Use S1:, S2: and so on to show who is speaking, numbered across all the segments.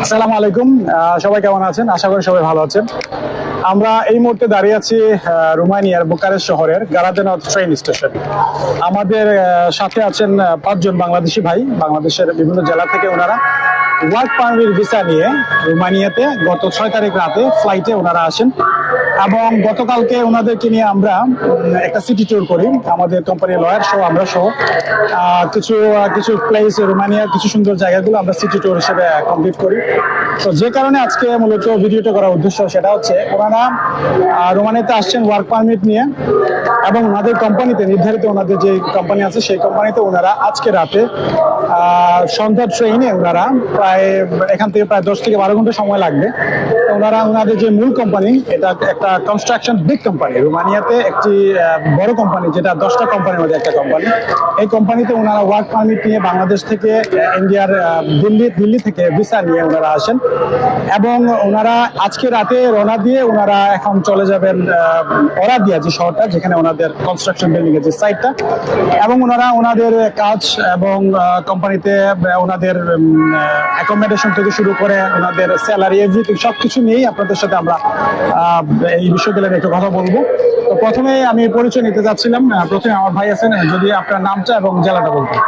S1: আসসালামু আলাইকুম, সবাই কেমন আছেন? আশা করি সবাই ভালো আছেন। আমরা এই মুহূর্তে দাঁড়িয়ে আছি রোমানিয়ার বুকারেস্ট শহরের গারাদেনথ ট্রেন স্টেশন। আমাদের সাথে আছেন 5 জন বাংলাদেশি ভাই, বাংলাদেশের বিভিন্ন জেলা থেকে। ওনারা ওয়ার্ক পারমিট ভিসা নিয়ে রোমানিয়াতে গত 6 তারিখ রাতে ফ্লাইটে ওনারা আসেন এবং গতকালকে ওনাদেরকে নিয়ে আমরা একটা সিটি ট্যুর করি। আমাদের কোম্পানির লয়ার সহ আমরা সহ কিছু প্লেস রোমানিয়ার কিছু সুন্দর জায়গাগুলো আমরা সিটি ট্যুর হিসেবে কমপ্লিট করি। তো যে কারণে আজকে মূলত ভিডিওটা করার উদ্দেশ্য সেটা হচ্ছে ওনারা রোমানিয়াতে আসছেন ওয়ার্ক পারমিট নিয়ে এবং ওনাদের কোম্পানিতে নির্ধারিত ওনাদের যে কোম্পানি আছে সেই কোম্পানিতে ওনারা আজকে রাতে সন্ধ্যা ট্রেনে ওনারা এখান থেকে প্রায় 10 থেকে 12 ঘন্টা সময় লাগবে। ওনারা ওনাদের যে মূল কোম্পানি, এটা একটা কনস্ট্রাকশন বিগ কোম্পানি, রোমানিয়াতে একটি বড় কোম্পানি, যেটা 10টা কোম্পানির মধ্যে একটা কোম্পানি। এই কোম্পানিতে ওনারা ওয়ার্ক পারমিট নিয়ে বাংলাদেশ থেকে ইন্ডিয়ার দিল্লি থেকে ভিসা নিয়ে ওনারা আসেন এবং ওনারা আজকে রাতে রওনা দিয়ে ওনারা এখন চলে যাবেন ওরাদিয়া যে শহরটা, যেখানে ওনাদের কনস্ট্রাকশন বিল্ডিং এর যে সাইটটা, এবং ওনারা ওনাদের কাজ এবং কোম্পানিতে ওনাদের অ্যাকোমোডেশন থেকে শুরু করে ওনাদের স্যালারি এভরিথিং সবকিছু নিয়েই আপনাদের সাথে আমরা এই বিষয়গুলো নিয়ে একটু কথা বলবো। তো প্রথমে আমি পরিচয় নিতে যাচ্ছিলাম। প্রথমে আমার ভাই আছেন, যদি আপনার নামটা এবং জেলাটা বলতেন।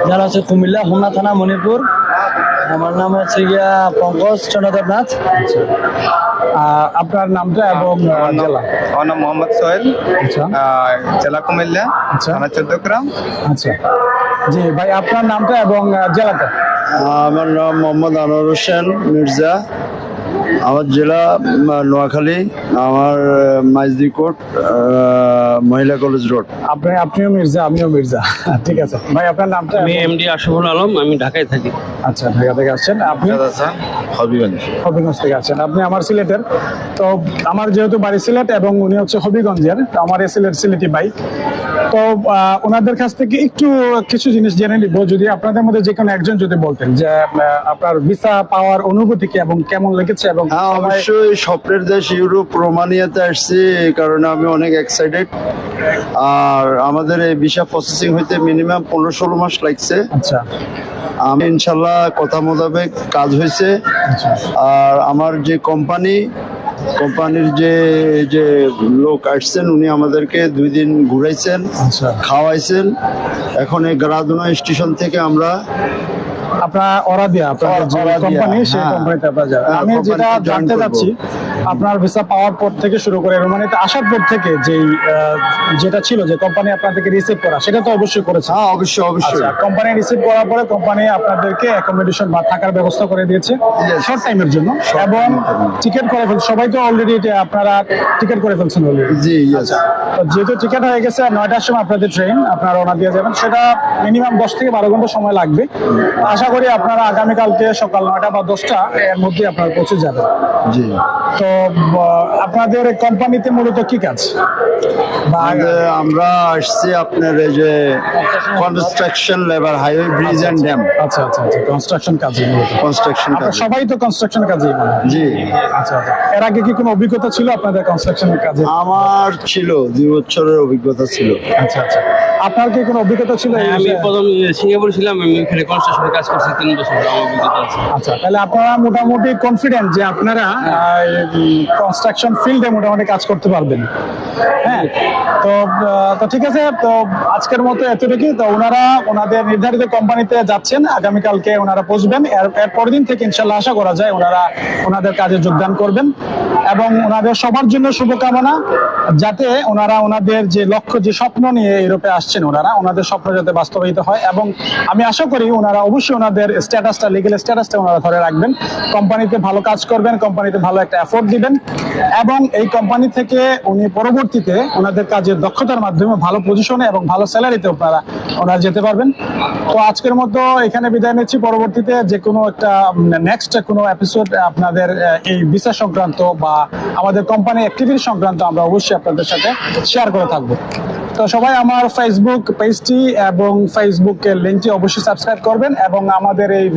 S2: জেলা হচ্ছে কুমিল্লা, হোমনা থানা, মণিপুর। আমার নাম হচ্ছে গিয়া পঙ্কজ চন্দ্রদেবনাথ।
S1: আপনার নামটা এবং জেলা?
S3: আমার নাম মোহাম্মদ সোহেল,
S1: আচ্ছা,
S3: জেলা কুমিল্লা,
S1: আচ্ছা,
S3: থানা 14 গ্রাম।
S1: আচ্ছা জি ভাই, আপনার নামটা এবং জেলাটা?
S2: আমার নাম মোহাম্মদ আনোয়ার হোসেন মির্জা, আমার জেলা নোয়াখালী, আমার মাইজদি কোট, মহিলা কলেজ রোড।
S1: আপনিও মির্জা, আমিও মির্জা। ঠিক আছে ভাই, আপনার নামটা?
S4: আমি এমডি আশরাফুল আলম, আমি ঢাকায় থাকি।
S1: আচ্ছা, ঢাকা থেকে আসছেন আপনি?
S3: হবিগঞ্জ।
S1: হবিগঞ্জ থেকে আসছেন আপনি? আমার সিলেটের। তো আমার যেহেতু বাড়ি সিলেট এবং উনি হচ্ছে হবিগঞ্জের, তো আমার এই সিলেটি ভাই। তো ওনাদের কাছ থেকে একটু কিছু জিনিস জেনে নিব। যদি আপনাদের মধ্যে যে কোনো একজন যদি বলতেন যে আপনার ভিসা পাওয়ার অনুভূতি কি এবং কেমন লেগেছে। এবং
S2: অবশ্যই স্বপ্নের দেশ ইউরোপ রোমানিয়াতে আসছি, এই কারণে আমি অনেক এক্সাইটেড। আর আমাদের এই ভিসা প্রসেসিং হইতে মিনিমাম 15-16 মাস লাগছে।
S1: আচ্ছা,
S2: আমি ইনশাল্লাহ কথা মোতাবেক কাজ হয়েছে। আর আমার যে কোম্পানির যে লোক আসছেন, উনি আমাদেরকে 2 দিন ঘুরাইছেন,
S1: আচ্ছা,
S2: খাওয়াইছেন। এখন এই গ্রাদুনা স্টেশন থেকে আমরা
S1: আপনার ওরাদিয়া, আপনাদের যে কোম্পানি, সেই কোম্পানিতে আপনারা যাবেন। আমি যেটা জানতে চাচ্ছি, আপনার ভিসা পাওয়ার পর থেকে শুরু করে রোমানিয়াতে আসার পর থেকে যেটা ছিল যে কোম্পানি আপনাদেরকে রিসিভ করা, সেটা তো অবশ্যই করেছে?
S2: হ্যাঁ, অবশ্যই।
S1: কোম্পানি রিসিভ করার পরে কোম্পানি আপনাদেরকে অ্যাকোমোডেশন বা থাকার ব্যবস্থা করে দিয়েছে শর্ট টাইমের জন্য, এবং টিকিট করে ফেলছে। সবাই তো অলরেডি আপনারা টিকিট করে ফেলছেন অলরেডি?
S2: জি।
S1: আচ্ছা, তো যেহেতু টিকিট হয়ে গেছে, 9টার সময় আপনাদের ট্রেন, আপনারা রওনা দিয়ে যাবেন। সেটা মিনিমাম 10 থেকে 12 ঘন্টা সময় লাগবে। আশা করি আপনারা আগামীকালকে সকাল 9টা বা 10টা এর মধ্যে আপনারা পৌঁছে যাবেন।
S2: জি।
S1: তো আপনাদের কোম্পানিতে মূলত কি কাজ?
S2: আমরা আসছি আপনার এই যে construction labour, highway, bridge and dam.
S1: আচ্ছা, কনস্ট্রাকশন কাজ।
S2: কনস্ট্রাকশন কাজ।
S1: সবাই তো কনস্ট্রাকশন কাজে?
S2: জি।
S1: আচ্ছা, এর আগে কি কোনো অভিজ্ঞতা ছিল আপনাদের কনস্ট্রাকশন কাজে?
S2: আমার ছিল 2 বছরের অভিজ্ঞতা ছিল।
S1: আচ্ছা, আপনার কি কোনো অভিজ্ঞতা ছিল?
S4: আমি প্রথম সিঙ্গাপুর ছিলাম, আমি এখানে কনস্ট্রাকশনে কাজ করছি 3 বছর, আমার অভিজ্ঞতা আছে।
S1: আচ্ছা, তাহলে আপনারা মোটামুটি কনফিডেন্ট যে আপনারা কনস্ট্রাকশন ফিল্ডে মোটামুটি কাজ করতে পারবেন? হ্যাঁ, তো ঠিক আছে। তো আজকের মতো এতটুকুই। তো ওনারা ওনাদের নির্ধারিত কোম্পানিতে যাচ্ছেন, আগামীকালকে ওনারা পৌঁছবেন। এর পরের দিন থেকে ইনশাল্লাহ আশা করা যায় ওনারা ওনাদের কাজে যোগদান করবেন। এবং ওনাদের সবার জন্য শুভকামনা, যাতে ওনারা ওনাদের যে লক্ষ্য, যে স্বপ্ন নিয়ে ইউরোপে আসছেন, ওনাদের স্বপ্ন যাতে বাস্তবায়িত হয়। এবং আমি আশা করি ওনারা অবশ্যই ওনাদের স্ট্যাটাসটা, লিগ্যাল স্ট্যাটাসটা ওনারা ধরে রাখবেন, কোম্পানিতে ভালো কাজ করবেন, কোম্পানিতে ভালো একটা এফোর্ট দিবেন, এবং এই কোম্পানি থেকে উনি পরবর্তীতে ওনাদের কাজের দক্ষতার মাধ্যমে ভালো পজিশনে এবং ভালো স্যালারিতে ওনারা যেতে পারবেন। তো আজকের মতো এখানে বিদায় নিচ্ছি। পরবর্তীতে যে কোনো একটা নেক্সট কোনো এপিসোড আপনাদের এই ভিসা সংক্রান্ত বা আমাদের কোম্পানি অ্যাক্টিভিটি সংক্রান্ত আমরা অবশ্যই আপনাদের সাথে শেয়ার করে থাকবো। তো সবাই আমার ফেসবুক পেজটি এবং ফেসবুকের লিঙ্কটি অবশ্যই সাবস্ক্রাইব করবেন, এবং আমাদের এই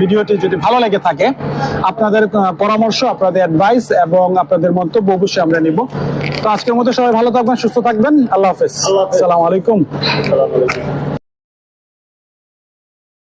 S1: ভিডিওটি যদি ভালো লেগে থাকে, আপনাদের পরামর্শ, আপনাদের অ্যাডভাইস এবং আপনাদের মন্তব্য অবশ্যই আমরা নিব। তো আজকের মতো সবাই ভালো থাকবেন, সুস্থ থাকবেন। আল্লাহ হাফেজ। আসসালামু আলাইকুম।